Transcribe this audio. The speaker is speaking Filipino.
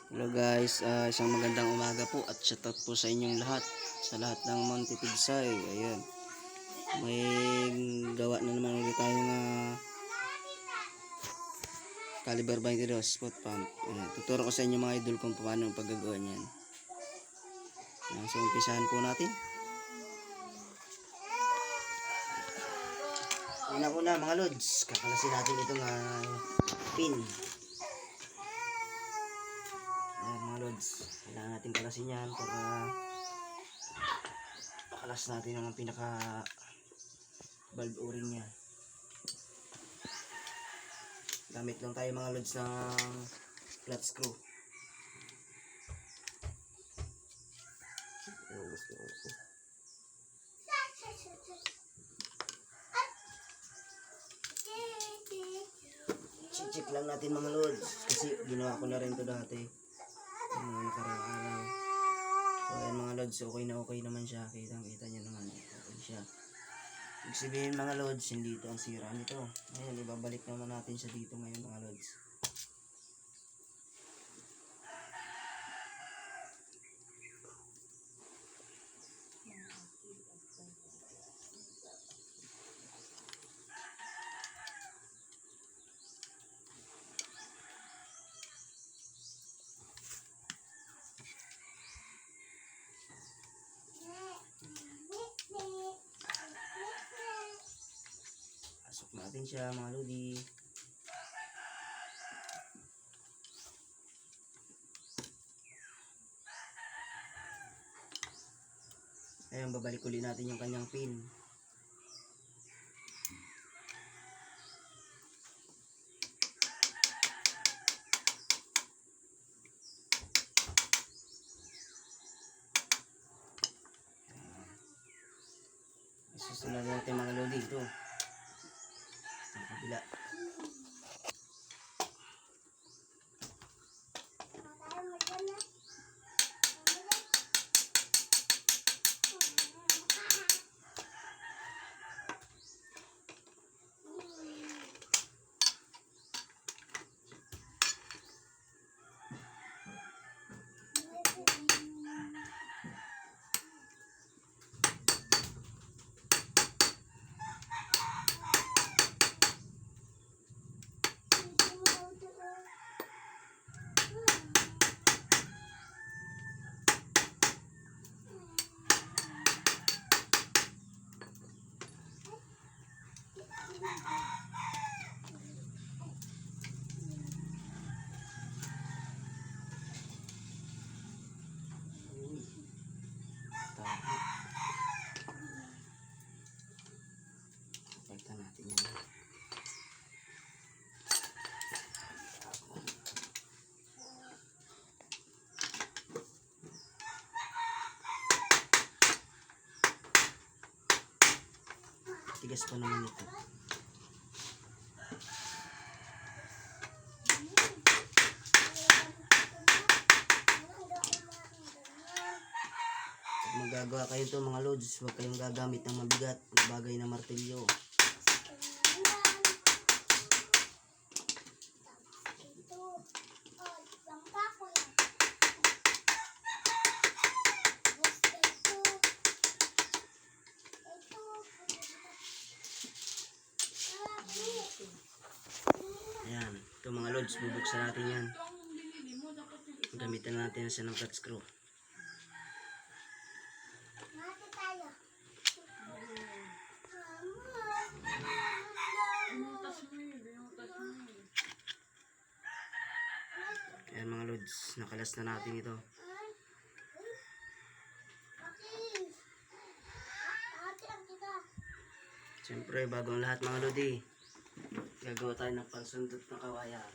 Hello guys, isang magandang umaga po at shoutout po sa inyong lahat, sa lahat ng Monte Tigsay. Ayan, may gawa na naman ulit tayong caliber 22 spot pump. Ayan, tuturo ko sa inyo mga idol kung paano ang paggagawa niyan. Ayan, so umpisahan po natin. Una mga lods, kakalasin natin itong pin. Ayan mga lods, kailangan natin kalasin yan para makalas natin ang pinaka valve o-ring nya. Gamit lang tayo mga lods ng flat screw. Check lang natin mga lods kasi ginawa ko na rin ito dati yung mga nakaraang araw. So ayan mga lods, okay naman siya. Kita nyo naman, okay siya. Ibig sabihin mga lods, hindi ito ang sira nito. Ayan, ibabalik naman natin siya dito ngayon mga lods. Pasok natin siya mga lodi. Ayan, babalik ulit natin yung kanyang pin. Susunod natin mga lodi ito. Sa kabila. Pagtan natin yan. Tigas pa naman ito. Magagawa kayo ito mga lods, huwag kayong gagamit ng mabigat na bagay na martilyo. Ayan, ito mga lods, bubuksan natin yan. Gamitan natin siya ng flat screw. Ayan mga lods, nakalas na natin ito. Siyempre, bago ang lahat mga lodi, gagawa tayo ng pansundot ng kawayan.